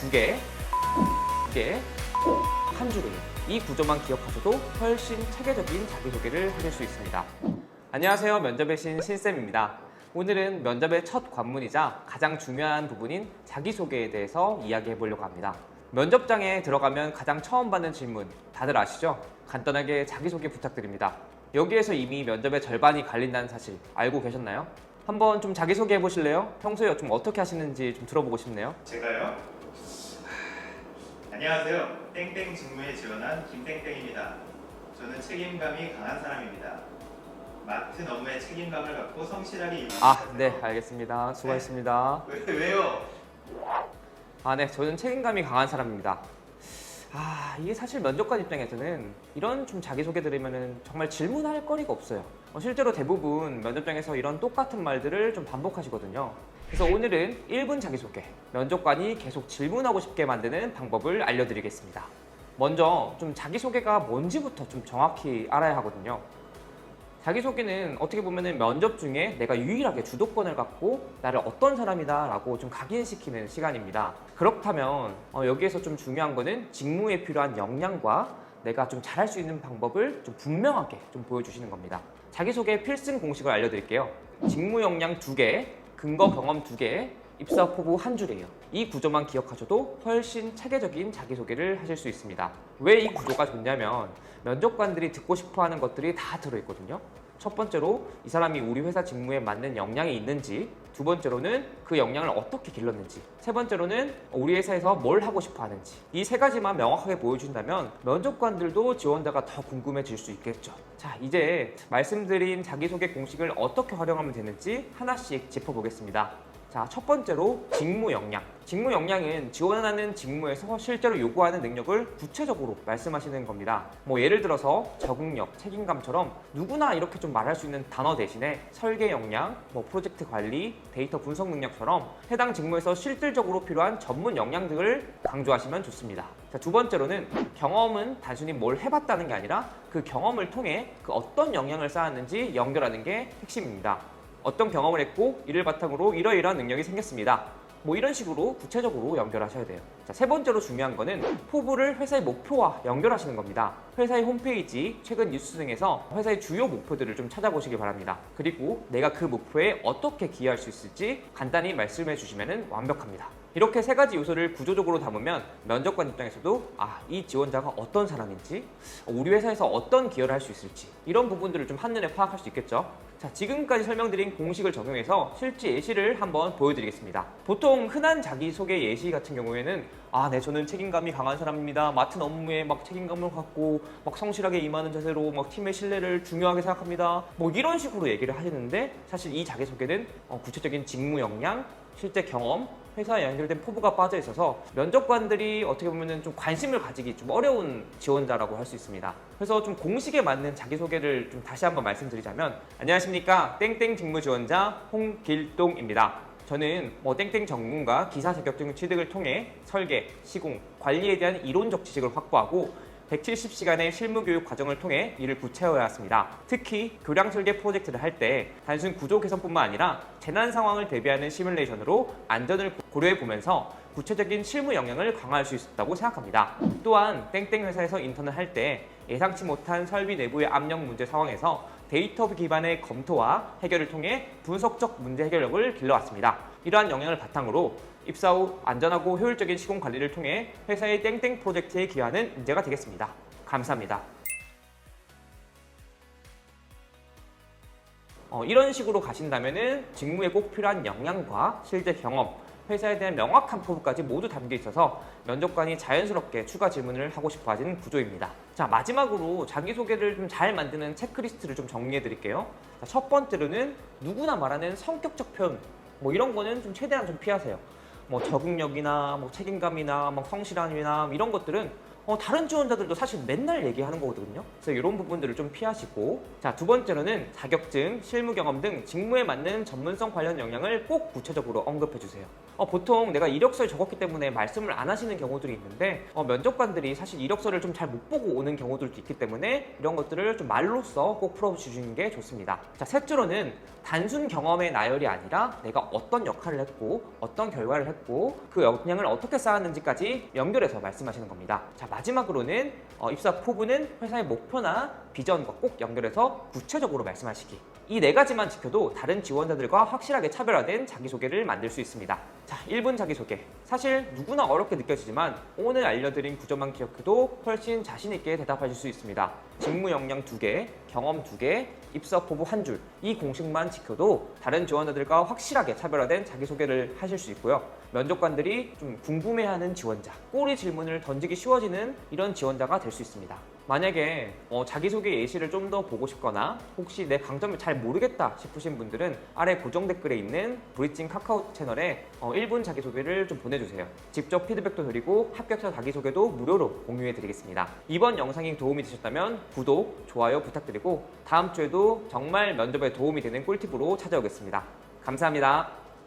2개, 2개, 한 줄이에요. 이 구조만 기억하셔도 훨씬 체계적인 자기소개를 하실 수 있습니다. 안녕하세요. 면접의 신 신쌤입니다. 오늘은 면접의 첫 관문이자 가장 중요한 부분인 자기소개에 대해서 이야기해 보려고 합니다. 면접장에 들어가면 가장 처음 받는 질문 다들 아시죠? 간단하게 자기소개 부탁드립니다. 여기에서 이미 면접의 절반이 갈린다는 사실 알고 계셨나요? 한번 좀 자기소개 해보실래요? 평소에 좀 어떻게 하시는지 좀 들어보고 싶네요. 제가요? 안녕하세요. 땡땡 직무에 지원한 김땡땡입니다. 저는 책임감이 강한 사람입니다. 맡은 업무에 책임감을 갖고 성실하게 일하는 네, 알겠습니다. 수고하셨습니다. 왜요? 네, 저는 책임감이 강한 사람입니다. 이게 사실 면접관 입장에서는 이런 좀 자기소개 들으면 정말 질문할 거리가 없어요. 실제로 대부분 면접장에서 이런 똑같은 말들을 좀 반복하시거든요. 그래서 오늘은 1분 자기소개, 면접관이 계속 질문하고 싶게 만드는 방법을 알려드리겠습니다. 먼저 좀 자기소개가 뭔지부터 좀 정확히 알아야 하거든요. 자기소개는 어떻게 보면 면접 중에 내가 유일하게 주도권을 갖고 나를 어떤 사람이다 라고 좀 각인시키는 시간입니다. 그렇다면 여기에서 좀 중요한 거는 직무에 필요한 역량과 내가 좀 잘할 수 있는 방법을 좀 분명하게 좀 보여주시는 겁니다. 자기소개 필승 공식을 알려드릴게요. 직무 역량 2개, 근거 경험 2개, 입사 포부 1줄이에요. 이 구조만 기억하셔도 훨씬 체계적인 자기소개를 하실 수 있습니다. 왜 이 구조가 좋냐면 면접관들이 듣고 싶어하는 것들이 다 들어있거든요. 첫 번째로 이 사람이 우리 회사 직무에 맞는 역량이 있는지, 두 번째로는 그 역량을 어떻게 길렀는지, 세 번째로는 우리 회사에서 뭘 하고 싶어 하는지, 이 세 가지만 명확하게 보여준다면 면접관들도 지원자가 더 궁금해질 수 있겠죠. 자, 이제 말씀드린 자기소개 공식을 어떻게 활용하면 되는지 하나씩 짚어보겠습니다. 자, 첫 번째로 직무 역량. 직무 역량은 지원하는 직무에서 실제로 요구하는 능력을 구체적으로 말씀하시는 겁니다. 예를 들어서 적응력, 책임감처럼 누구나 이렇게 좀 말할 수 있는 단어 대신에 설계 역량, 프로젝트 관리, 데이터 분석 능력처럼 해당 직무에서 실질적으로 필요한 전문 역량 등을 강조하시면 좋습니다. 자, 두 번째로는 경험은 단순히 뭘 해봤다는 게 아니라 그 경험을 통해 그 어떤 역량을 쌓았는지 연결하는 게 핵심입니다. 어떤 경험을 했고 이를 바탕으로 이러이러한 능력이 생겼습니다. 이런 식으로 구체적으로 연결하셔야 돼요. 자, 세 번째로 중요한 거는 포부를 회사의 목표와 연결하시는 겁니다. 회사의 홈페이지, 최근 뉴스 등에서 회사의 주요 목표들을 좀 찾아보시기 바랍니다. 그리고 내가 그 목표에 어떻게 기여할 수 있을지 간단히 말씀해 주시면 완벽합니다. 이렇게 세 가지 요소를 구조적으로 담으면 면접관 입장에서도 이 지원자가 어떤 사람인지, 우리 회사에서 어떤 기여를 할 수 있을지 이런 부분들을 좀 한눈에 파악할 수 있겠죠. 자, 지금까지 설명드린 공식을 적용해서 실제 예시를 한번 보여드리겠습니다. 보통 흔한 자기소개 예시 같은 경우에는 네, 저는 책임감이 강한 사람입니다. 맡은 업무에 책임감을 갖고 성실하게 임하는 자세로 팀의 신뢰를 중요하게 생각합니다. 이런 식으로 얘기를 하시는데 사실 이 자기소개는 구체적인 직무 역량, 실제 경험, 회사에 연결된 포부가 빠져 있어서 면접관들이 어떻게 보면 좀 관심을 가지기 좀 어려운 지원자라고 할 수 있습니다. 그래서 좀 공식에 맞는 자기소개를 좀 다시 한번 말씀드리자면, 안녕하십니까, 땡땡 직무 지원자 홍길동입니다. 저는 땡땡 전문가 기사 자격증 취득을 통해 설계, 시공, 관리에 대한 이론적 지식을 확보하고 170시간의 실무교육 과정을 통해 이를 구체화했습니다. 특히 교량 설계 프로젝트를 할 때 단순 구조 개선뿐만 아니라 재난 상황을 대비하는 시뮬레이션으로 안전을 고려해 보면서 구체적인 실무 역량을 강화할 수 있었다고 생각합니다. 또한 땡땡 회사에서 인턴을 할 때 예상치 못한 설비 내부의 압력 문제 상황에서 데이터 기반의 검토와 해결을 통해 분석적 문제 해결력을 길러왔습니다. 이러한 역량을 바탕으로 입사 후 안전하고 효율적인 시공 관리를 통해 회사의 땡땡 프로젝트에 기여하는 인재가 되겠습니다. 감사합니다. 이런 식으로 가신다면 직무에 꼭 필요한 역량과 실제 경험, 회사에 대한 명확한 포부까지 모두 담겨 있어서 면접관이 자연스럽게 추가 질문을 하고 싶어 하는 구조입니다. 자, 마지막으로 자기소개를 좀 잘 만드는 체크리스트를 좀 정리해 드릴게요. 자, 첫 번째로는 누구나 말하는 성격적 표현, 이런 거는 좀 최대한 좀 피하세요. 적응력이나 책임감이나 성실함이나 이런 것들은 다른 지원자들도 사실 맨날 얘기하는 거거든요. 그래서 이런 부분들을 좀 피하시고, 자, 두 번째로는 자격증, 실무 경험 등 직무에 맞는 전문성 관련 역량을 꼭 구체적으로 언급해 주세요. 보통 내가 이력서에 적었기 때문에 말씀을 안 하시는 경우들이 있는데 면접관들이 사실 이력서를 좀 잘 못 보고 오는 경우들도 있기 때문에 이런 것들을 좀 말로써 꼭 풀어주시는 게 좋습니다. 자, 셋째로는 단순 경험의 나열이 아니라 내가 어떤 역할을 했고 어떤 결과를 했고 그 역량을 어떻게 쌓았는지까지 연결해서 말씀하시는 겁니다. 자, 마지막으로는 입사 포부는 회사의 목표나 비전과 꼭 연결해서 구체적으로 말씀하시기. 이 네 가지만 지켜도 다른 지원자들과 확실하게 차별화된 자기소개를 만들 수 있습니다. 자, 1분 자기소개. 사실 누구나 어렵게 느껴지지만 오늘 알려드린 구조만 기억해도 훨씬 자신있게 대답하실 수 있습니다. 직무 역량 2개, 경험 2개, 입사 포부 1줄. 이 공식만 지켜도 다른 지원자들과 확실하게 차별화된 자기소개를 하실 수 있고요. 면접관들이 좀 궁금해하는 지원자, 꼬리 질문을 던지기 쉬워지는 이런 지원자가 될 수 있습니다. 만약에 자기소개 예시를 좀 더 보고 싶거나 혹시 내 강점을 잘 모르겠다 싶으신 분들은 아래 고정 댓글에 있는 브리칭 카카오 채널에 1분 자기소개를 좀 보내주세요. 직접 피드백도 드리고 합격자 자기소개도 무료로 공유해 드리겠습니다. 이번 영상이 도움이 되셨다면 구독, 좋아요 부탁드리고 다음 주에도 정말 면접에 도움이 되는 꿀팁으로 찾아오겠습니다. 감사합니다.